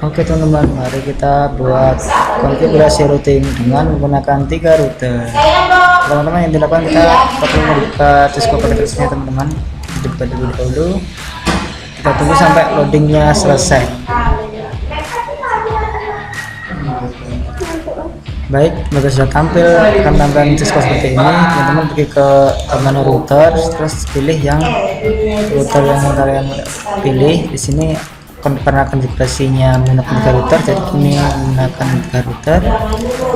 Oke teman-teman, mari kita buat konfigurasi routing dengan menggunakan 3 router. Teman-teman, yang dilakukan kita perlu membuka Cisco packetnya teman-teman. Dibuka dulu. Kita tunggu sampai loadingnya selesai. Baik, baru sudah tampil tampilan Cisco seperti ini. Teman-teman pergi ke menu router, terus pilih yang router yang kalian pilih. Di sini karena konfigurasinya menggunakan 3 router, jadi ini menggunakan 3 router.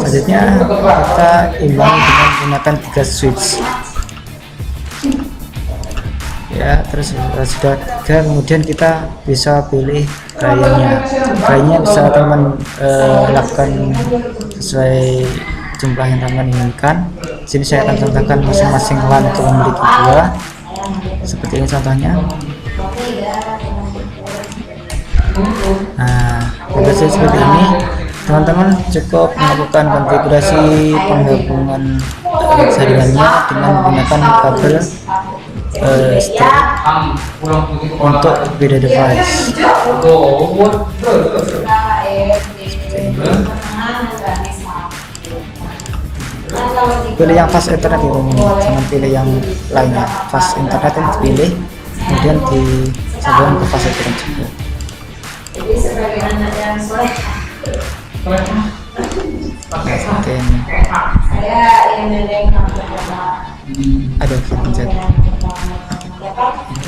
Selanjutnya kita imbang dengan menggunakan 3 switch. Ya, terus sudah 3, kemudian kita bisa pilih kliennya bisa teman lakukan sesuai jumlah yang teman inginkan. Di sini saya akan contohkan masing-masing LAN untuk memiliki 2 seperti ini contohnya. Nah, konfigurasi seperti ini teman-teman cukup melakukan konfigurasi penggabungan jaringannya dengan menggunakan kabel stick untuk beda device. Pilih yang fast internet ya, jangan pilih yang lainnya. Fast internet ini dipilih, kemudian disambungkan ke fast internet juga. Jadi sebagai anak yang soleh, saya yang neneng ada pencet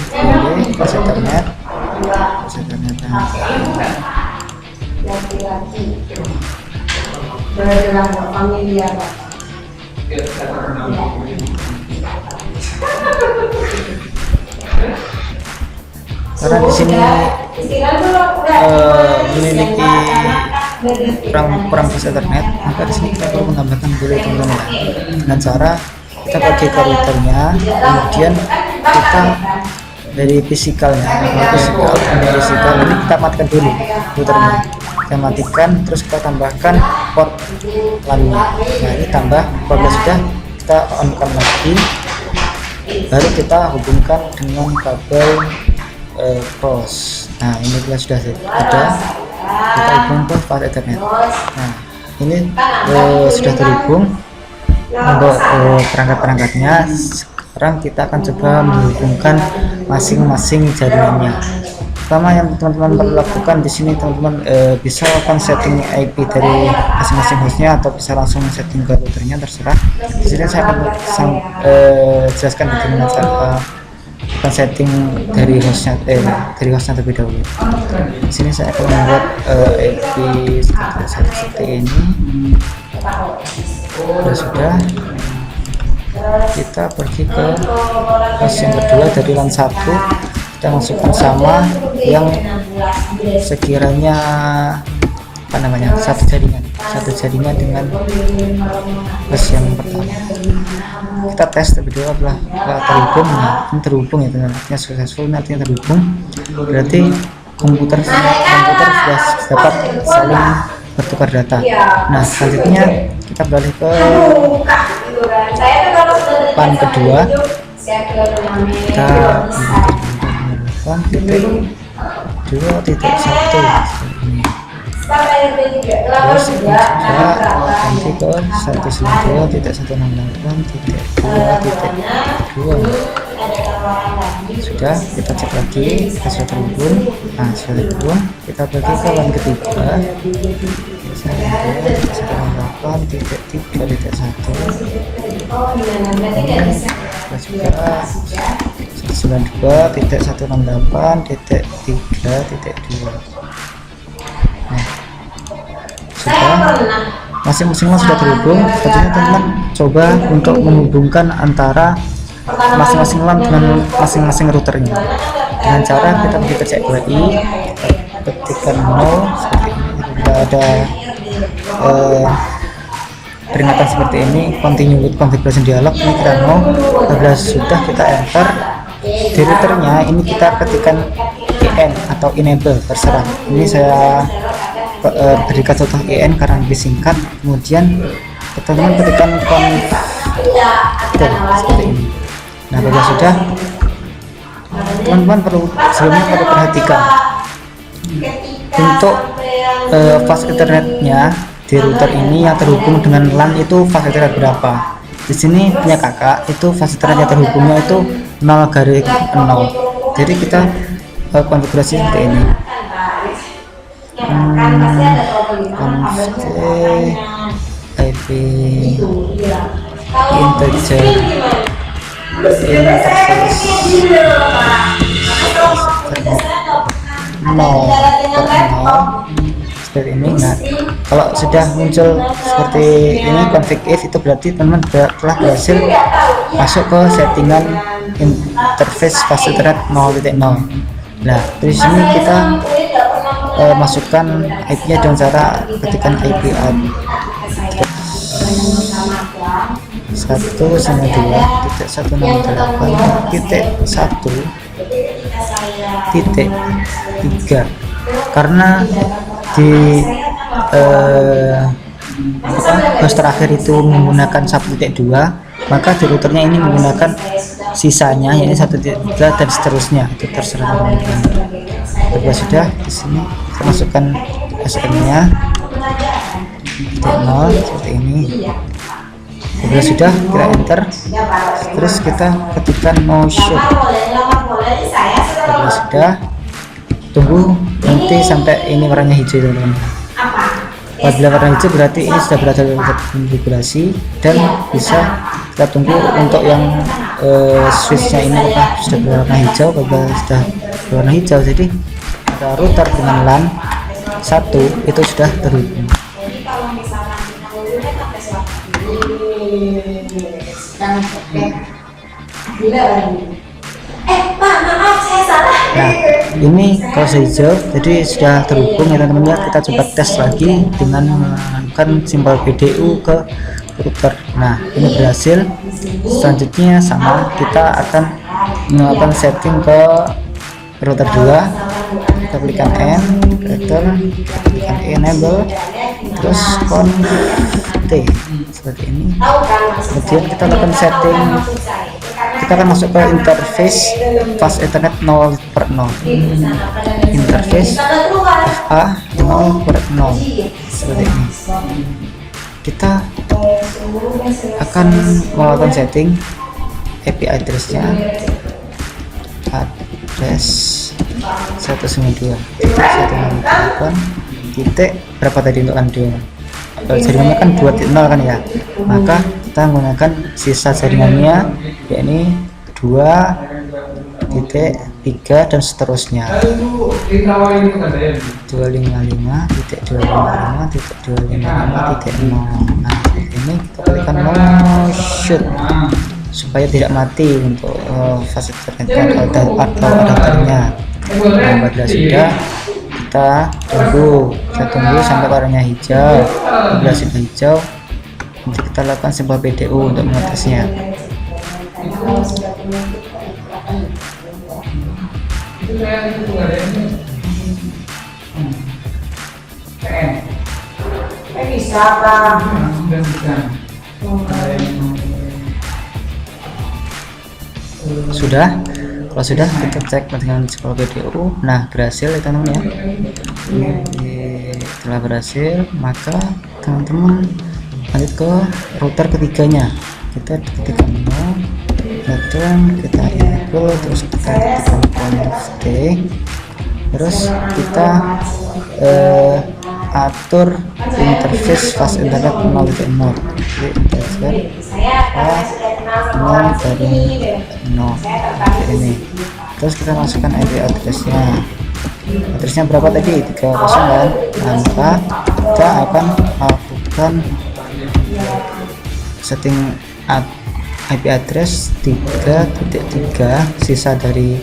pilih fast internet laki-laki bergerak familiar. Karena di sini memiliki kurang fast internet, maka di sini kita perlu menambahkan dulu teman-teman dengan cara kita pergi ke routernya, kemudian kita dari fisikalnya ini kita matikan dulu routernya, kita matikan, terus kita tambahkan port LAN-nya. Nah, ini tambah kalau sudah kita on-kan lagi, baru kita hubungkan dengan kabel cross. Nah, ini kita sudah ada, kita hubungkan fast ethernet. Nah, ini sudah terhubung untuk perangkat-perangkatnya. Sekarang kita akan coba menghubungkan masing-masing jaringannya. Pertama yang teman-teman perlu lakukan di sini, teman-teman bisa lakukan setting IP dari masing-masing hostnya atau bisa langsung setting ke routernya, terserah. Di sini saya akan jelaskan bagaimana cara setting dari hostnya terlebih dahulu. Di sini saya akan membuat IP seperti ini. Sudah kita pergi ke host yang kedua dari LAN 1, kita masukkan sama yang sekiranya satu jaringan dengan host yang pertama. Kita tes terlebih dahulu, apabila terhubung ya teman-teman, artinya successful, artinya terhubung, berarti komputer sudah dapat saling bertukar data. Nah, selanjutnya kita beralih ke LAN kedua, kita 2.1 terus kita ganti ke 192.168.2.2. Sudah, kita cek lagi, kita sudah terhubung. Nah, sudah terhubung, kita pergi ke LAN ketiga 192.168.3.2. Nah, sudah, masing-masing sudah terhubung. Selanjutnya teman-teman coba untuk menghubungkan antara masing-masing LAN dengan masing-masing routernya dengan cara kita pergi ke CWI, kita ketikkan no seperti ini. Tidak ada peringatan seperti ini, continue with configuration dialog, ini kita no. Apabila sudah, kita enter. Di routernya ini kita ketikkan EN atau enable, terserah. Ini saya berikan contoh EN karena lebih singkat. Kemudian teman-teman ketikkan seperti ini. Nah, apabila sudah, teman-teman sebelumnya perlu perhatikan untuk fast internetnya di router ini yang terhubung dengan LAN itu fast internet berapa. Di sini punya kakak itu fast internet yang terhubungnya itu 0/0. Jadi kita konfigurasi seperti ini. IP integer seperti ini. Nah, kalau sudah muncul seperti ini config if, itu berarti teman-teman telah berhasil masuk ke settingan interface fast internet 0.0. Nah, di sini kita masukkan IP-nya dengan cara ketikkan IP address 192.168.1.3 karena di host terakhir itu menggunakan 1.2, maka di routernya ini menggunakan sisanya yaitu 1.3 dan seterusnya. Itu terserah teman-teman. Kalau sudah, di sini kita masukkan SN-nya 0 seperti ini. Kalau sudah, kita enter, terus kita ketikkan no show. Kalau sudah, tunggu nanti sampai ini warnanya hijau, teman-teman. Apabila warna hijau berarti ini sudah berhasil terkonfigurasi dan bisa kita tunggu untuk yang switchnya ini apakah sudah berwarna hijau. Apabila sudah berwarna hijau, jadi ada router dengan LAN 1 itu sudah terhubung. Pak, maaf saya salah. Nah, ini kalau hijau jadi sudah terhubung ya teman-teman ya. Kita coba tes lagi dengan menggunakan simbol PDU ke router. Nah, ini berhasil. Selanjutnya sama, kita akan melakukan setting ke router 2. Kita klikkan N, router, kita klikkan enable, terus config T seperti ini. Kemudian kita lakukan setting, kita akan masuk ke interface fast internet 0/0, interface FA 0/0 seperti ini. Kita akan melakukan setting IP address-nya, address 192 titik berapa tadi untuk ando. Kalau jaringannya kan 2.0 kan ya, maka kita menggunakan sisa jaringannya yakni 2.3 dan seterusnya. 255.255.255.0. Nah, ini kita klikkan no shoot supaya tidak mati untuk fast internet atau adapternya. Nah, apabila sudah, kita tunggu sampai warnanya hijau. Apabila sudah hijau, nanti kita lakukan simbol PDU untuk mengetesnya. Bisa Pak. Sudah. Kalau sudah, kita cek dengan simbol PDU. Nah, berhasil ya teman-teman ya. Setelah berhasil, maka teman-teman lanjut ke router ketiganya. Kita ketikkan no, kita enable, terus kita ketikkan config T, terus kita atur interface fast internet 0.0. Jadi ini, terus kita masukkan IP addressnya berapa tadi, 30 kan. Nah, maka kita akan lakukan setting IP address 3.3 sisa dari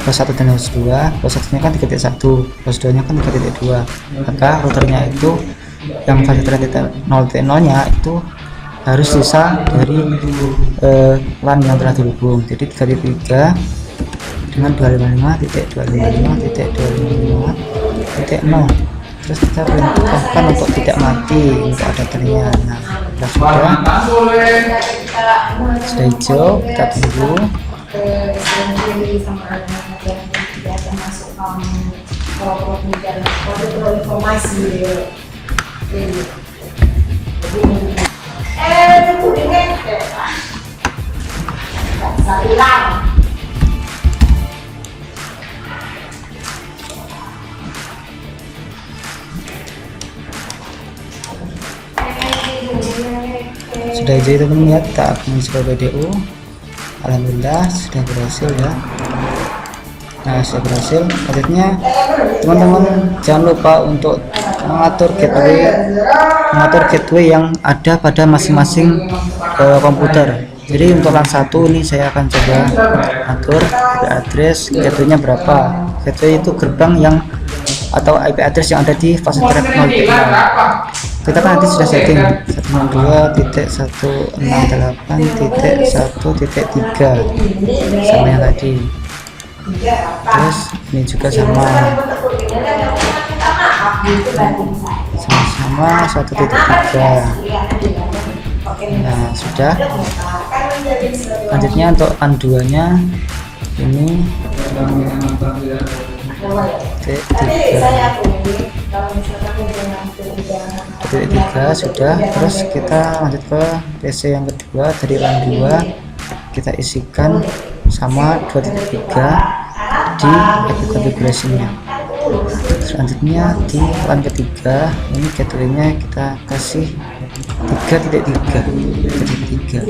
host 1 dan host 2. Host 1 nya kan 3.1, host 2 nya kan 3.2, maka routernya itu yang fast internet 0.0 nya itu harus sisa dari LAN yang telah dihubung. Jadi 3.3 dengan 255.255.255.0, terus kita perintahkan untuk tidak mati untuk adapternya. Nah, sudah hijau, kita tunggu. kalau pembicaraan kalau informasi ini ini saya hilang. Sudah hijau teman-teman ya, kita akan mencoba BDU. Alhamdulillah sudah berhasil ya. Nah, sudah berhasil. Selanjutnya teman-teman jangan lupa untuk mengatur gateway yang ada pada masing-masing komputer. Jadi untuk LAN 1 ini saya akan coba atur IP address gateway-nya berapa. Gateway itu gerbang yang atau IP address yang ada di fase internet 0.0. Kita kan nanti sudah setting 192.168.1.3 sama yang tadi. Terus ini juga sama 1.3. Nah, sudah. Selanjutnya untuk LAN 2 nya ini tiga sudah. Terus kita lanjut ke PC yang kedua. Dari LAN 2 kita isikan sama 2.3 di konfigurasinya. Selanjutnya di LAN ketiga ini gateway-nya kita kasih 3.3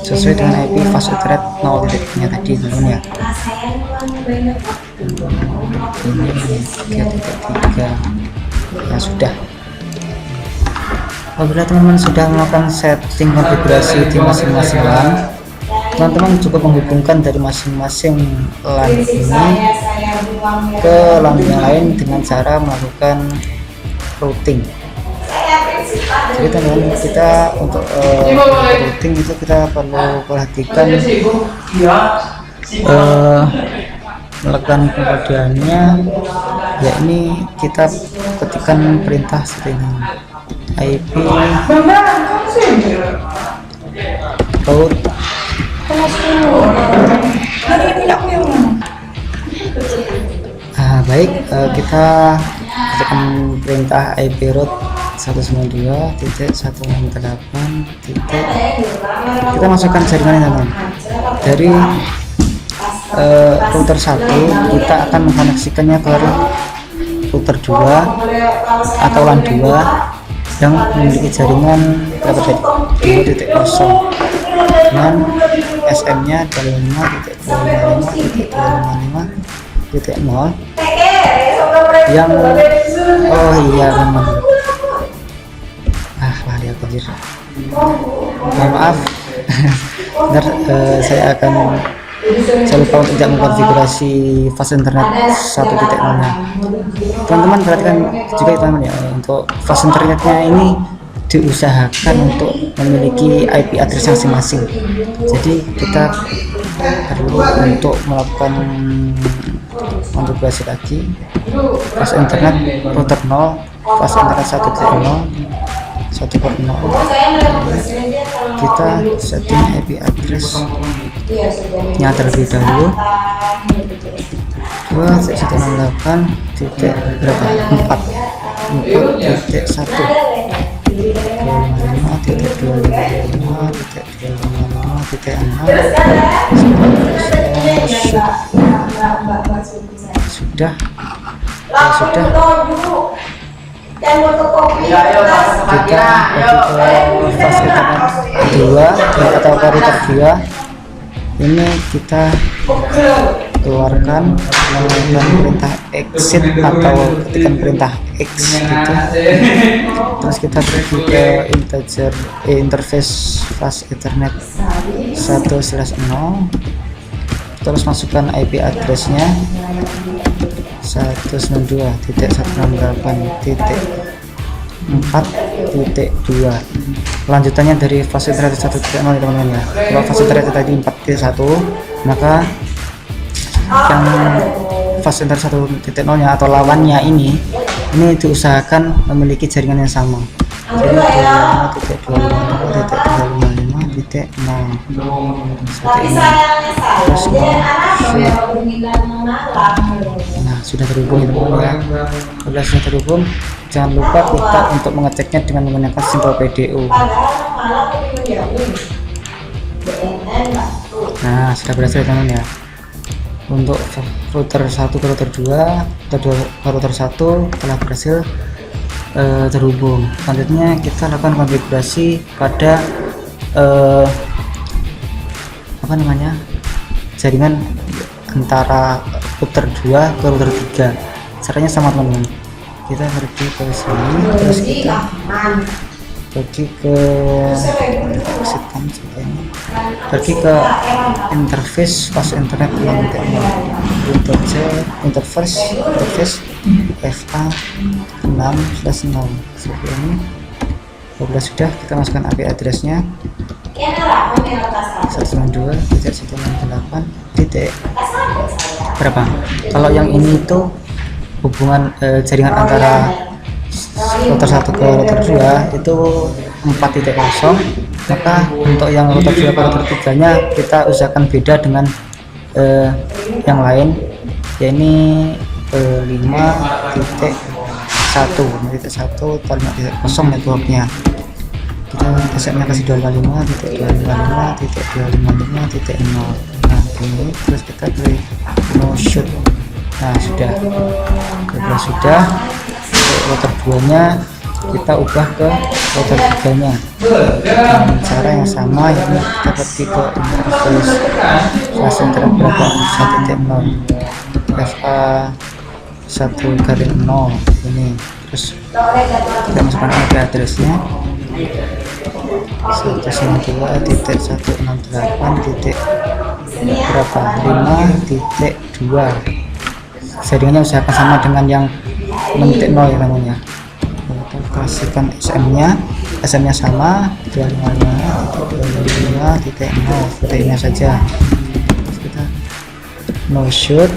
sesuai dengan IP fase internet 0.nya tadi teman-teman ya. Ini 3.3 ya sudah. Apabila teman-teman sudah melakukan setting konfigurasi di masing-masing LAN, teman-teman cukup menghubungkan dari masing-masing LAN ini ke LAN yang lain dengan cara melakukan routing. Jadi teman-teman, kita untuk routing itu kita perlu perhatikan melakukan pengodeannya, ya ini kita ketikkan perintah seperti ini, IP route. Baik, kita tekan perintah IP route 192.168. Kita masukkan jaringan teman. Dari router 1 kita akan mengkoneksikannya ke router 2 atau LAN 2 yang memiliki jaringan berapa tadi? 2.0 dengan SM nya 25.255.255.0 yang iya teman. Lari aku anjir. Mohon maaf. Ntar saya lupa untuk tidak mengkonfigurasi fase internet 1.0 nya. Teman-teman perhatikan juga teman-teman ya, untuk fase internetnya ini diusahakan untuk memiliki IP address masing-masing. Jadi kita perlu untuk melakukan konfigurasi lagi fase internet router 0, fase internet 1.0, kita setting IP address nya terlebih dahulu 4.1.255.255.255.255.255. Sudah. Kita ke fase internet 2 atau router 2 ini kita keluarkan menggunakan perintah exit atau ketikkan perintah X gitu. Terus kita pergi ke interface fase ethernet 1/0, terus masukkan IP addressnya 192.168.4.2. Lanjutannya dari fase internet 1.0 teman-teman ya. Kalau fase internet tadi 4.1, maka yang fase internet 1.0 nya atau lawannya ini diusahakan memiliki jaringan yang sama. Jadi 25.255.255 titik 0 seperti Tapi ini. sayangnya saya, Terus dia mau anak shoot. yang berminat mengalah. Nah, sudah terhubung ya teman-teman ya. Kalau sudah terhubung, jangan lupa kita untuk mengeceknya dengan menggunakan Simple PDO. Padahal malah lebih menjauh. BNN Mbak. Nah, sudah berhasil teman-teman ya. Untuk router 1 ke router 2 atau ke router 1 telah berhasil terhubung. Selanjutnya kita lakukan konfigurasi pada apa namanya, jaringan antara router 2 ke router 3. Caranya sama teman-teman, kita pergi ke sini, terus kita pergi ke exitkan seperti ini, pergi ke interface pas internet 6.0 interface FA 6/0 seperti ini. Apabila sudah, kita masukkan IP addressnya 192.168 titik berapa. Kalau yang ini itu hubungan jaringan antara router 1 ke router 2 itu 4.0, maka untuk yang router 2 ke router 3 nya kita usahakan beda dengan yang lain, yakni 5.1 atau 5.0 networknya. Kita SM-nya kasih 255.255.255.0. Nah ini terus kita klik no shoot. Nah sudah, kalau sudah router 2 nya kita ubah ke router 3 nya dengan cara yang sama, yakni kita pergi ke interface flash internet berapa 1.0 FA 1/0 ini. Terus kita masukkan IP addressnya 192.168 berapa 5.2. jaringannya usahakan sama dengan yang 6.0 ya namanya. Kita kasihkan SM nya sama 255.255.0 seperti ini saja. Terus kita no shoot.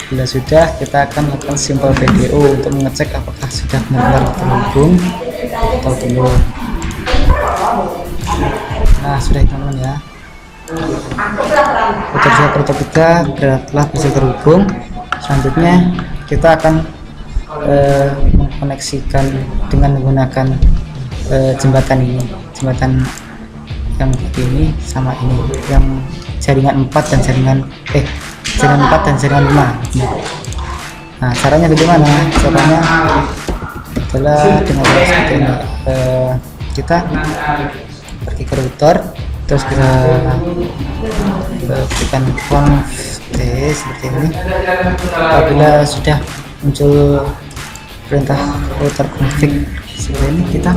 Bila sudah, kita akan melakukan Simple PDO untuk mengecek apakah sudah benar-benar terhubung atau belum. Nah sudah teman-teman ya, router 3 telah bisa terhubung. Selanjutnya kita akan mengkoneksikan dengan menggunakan jembatan ini, jembatan yang ini sama ini, yang jaringan 4 dan jaringan 4 dan jaringan 5. Nah caranya bagaimana? Caranya adalah dengan seperti ini. Kita pergi ke router, terus kita berikan conf seperti ini. Apabila sudah muncul perintah router config seperti ini, kita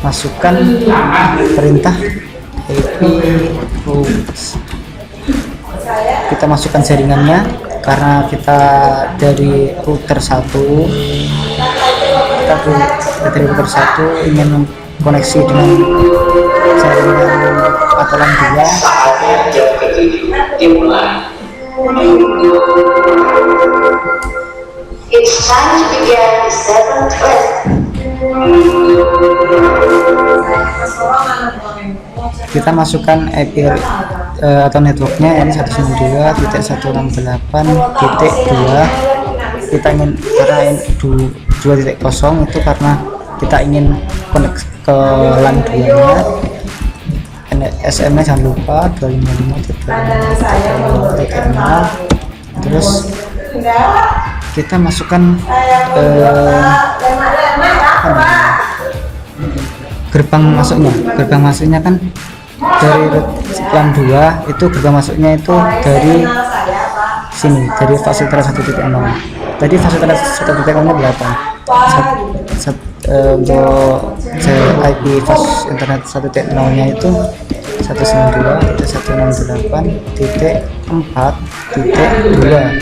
masukkan perintah IP routes. Kita masukkan jaringannya, karena kita dari router 1 ingin koneksi dengan jaringan patolan 2. It's time to begin the seventh lesson. Kita masukkan IP atau networknya ini 192.168.2. kita ingin karena 2.0 itu karena kita ingin connect ke LAN 2 nya. SM nya jangan lupa 255.255.0. terus kita masukkan gerbang masuknya kan dari LAN 2 itu, gerbang masuknya itu dari sini, dari fasilitas 1.0. Tadi fasilitas 1.0 nya berapa? Untuk IP fast internet 1.0 nya itu 192.168.4.2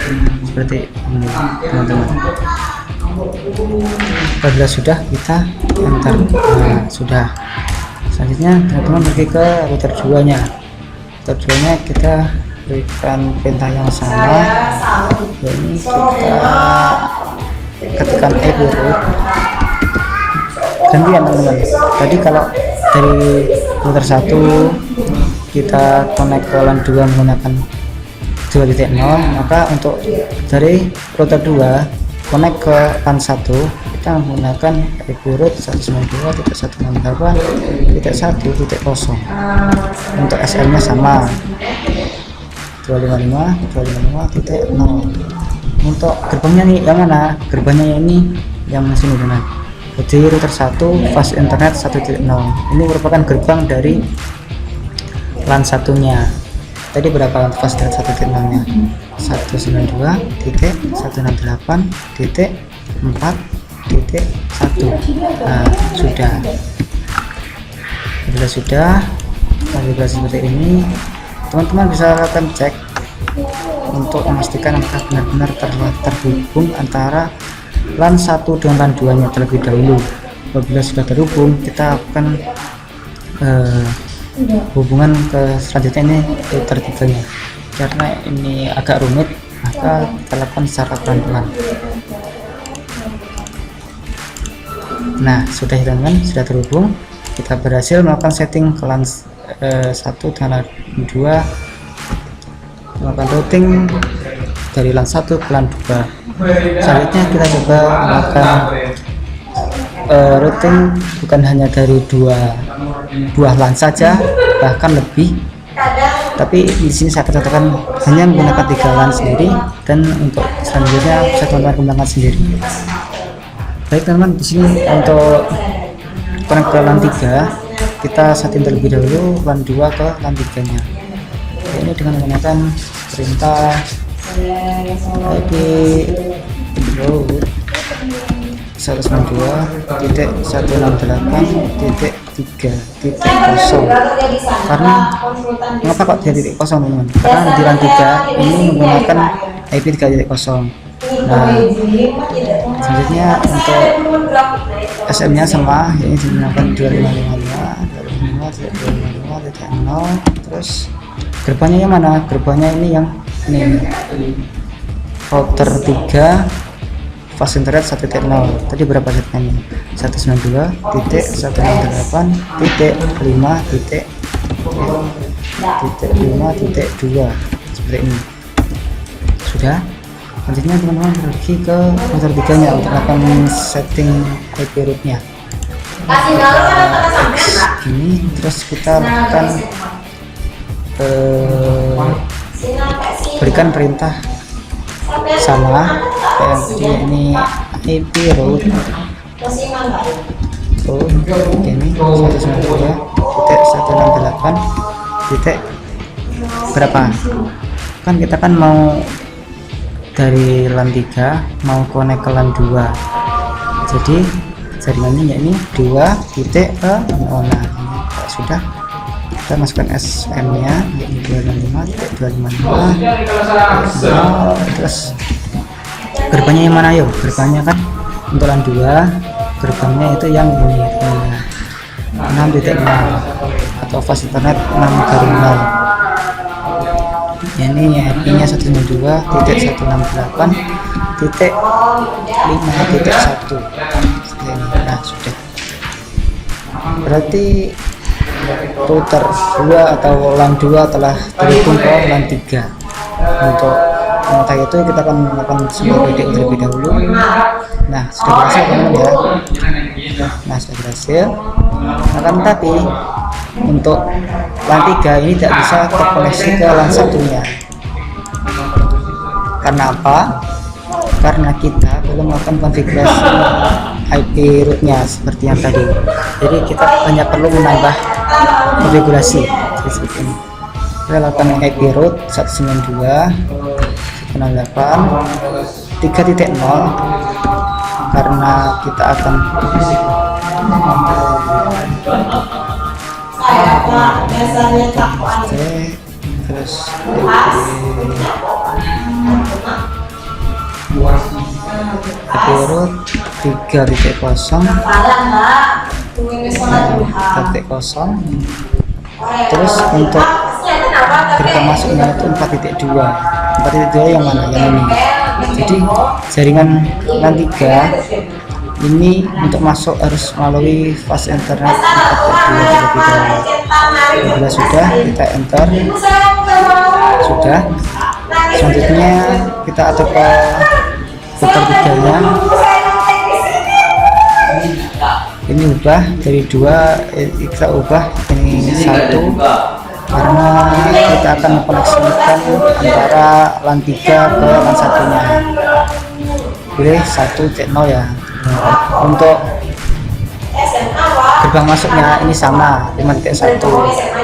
seperti ini teman-teman. Apabila sudah, kita enter. Nah, sudah. Selanjutnya teman-teman pergi ke router 2 nya. Router 2 nya kita berikan perintah yang sama, yakni kita ketikkan IP route gantian teman-teman. Tadi kalau dari router 1 kita connect ke LAN 2 menggunakan 2.0, maka untuk dari router 2 connect ke LAN 1 kita menggunakan IP root 192.168.1.0. Untuk SL nya sama 255.255.0. untuk gerbangnya nih yang mana? Gerbangnya ini yang sini teman. Jadi router 1 fast internet 1.0 ini merupakan gerbang dari LAN satunya. Tadi berapa fast internet 1.0 nya? 192.168.4.1. Nah, sudah konfigurasi seperti ini. Teman-teman bisa lakukan cek untuk memastikan apakah benar-benar terhubung antara LAN 1 dengan LAN 2 nya terlebih dahulu. Apabila sudah terhubung, kita akan hubungan ke selanjutnya ini router 3 nya. Karena ini agak rumit, maka kita lakukan secara pelan-pelan. Nah, sudah teman-teman, sudah terhubung. Kita berhasil melakukan setting ke LAN 1 dengan LAN 2, melakukan routing dari LAN 1 ke LAN 2. Selanjutnya kita coba melakukan routing bukan hanya dari dua buah LAN saja, bahkan lebih. Tapi di sini saya katakan hanya menggunakan 3 LAN sendiri, dan untuk selanjutnya saya teman-teman gunakan sendiri. Baik teman-teman, di sini untuk connect ke LAN 3 kita setting terlebih dahulu LAN 2 ke LAN 3 nya. Ini dengan menggunakan perintah IP root 192.168.3.0. Karena mengapa kok dia titik kosong teman-teman? Karena di LAN 3 ini menggunakan IP 3.0. Nah, selanjutnya untuk SM nya sama, ini digunakan 2555.255.0. Terus gerbangnya yang mana? Gerbangnya ini yang ini, router 3 fast internet 1.0. Tadi berapa setnya? 192.168.5.5.2 seperti ini. Sudah. Selanjutnya teman-teman pergi ke router 3 nya untuk melakukan setting IP root nya. Gini, terus kita lakukan berikan perintah sama kayak ini IP root ini 192.168. berapa kan kita kan mau dari LAN 3 mau connect ke LAN 2, jadi jaringannya ini 2.0. Nah, sudah kita masukkan SM nya yaitu 255.255. Terus gerbangnya yang mana? Yuk, gerbangnya kan untuk LAN 2 gerbangnya itu yang ini 6.0 atau fast internet 6.0. Ini IP nya 192.168.5.1. Nah, sudah berarti router 2 atau LAN 2 telah terhubung ke LAN 3. Untuk mengetahui itu kita akan melakukan sebuah PDU terlebih dahulu. Nah, sudah berhasil teman-teman ya. Nah, sudah berhasil. Akan tetapi untuk LAN 3 ini tidak bisa terkoneksi ke LAN satunya. Karena apa? Karena kita belum melakukan konfigurasi IP rootnya seperti yang tadi. Jadi kita hanya perlu menambah konfigurasi seperti ini. Kita lakukan IP root 192.168.3.0 karena kita akan terus IP root 3.0 terus untuk gerbang masuknya itu 4.2 yang mana? Yang ini. Jadi jaringan LAN 3 ini untuk masuk harus melalui fast internet 4.2 terlebih dahulu. Bila sudah, kita enter. Sudah. Selanjutnya kita atur ke putar 3-nya. Ini ubah dari 2, kita ubah ini 1 karena kita akan mengkoneksikan antara LAN 3 ke LAN 1-nya. Pilih 1.0 ya. Untuk gerbang masuknya ini sama 5.1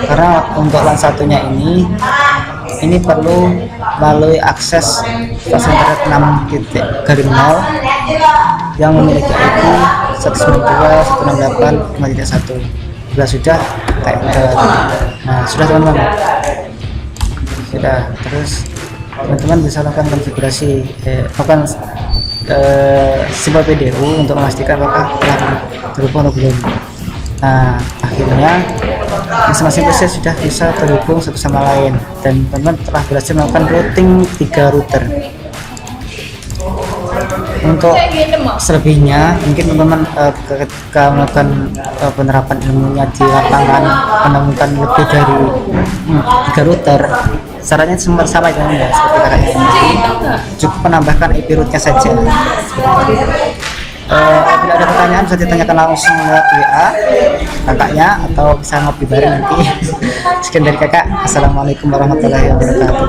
karena untuk LAN 1-nya ini perlu melalui akses fast internet 6.0 yang memiliki IP 192.168.5.1. Bila sudah, kita enter. Nah, sudah teman-teman. Sudah. Terus teman-teman bisa lakukan konfigurasi, lakukan simbol PDU untuk memastikan apakah telah terhubung atau belum. Nah, akhirnya masing-masing PC sudah bisa terhubung satu sama lain dan teman-teman telah berhasil melakukan routing 3 router. Untuk selebihnya mungkin teman-teman ketika melakukan penerapan ilmunya di lapangan menemukan lebih dari 3 router, caranya sama dengan ya seperti kakak ini, cukup menambahkan IP rootnya saja. Bila ada pertanyaan bisa ditanyakan langsung lewat WA kakaknya atau bisa ngopi bareng nanti. Sekian dari kakak. Assalamualaikum warahmatullahi wabarakatuh.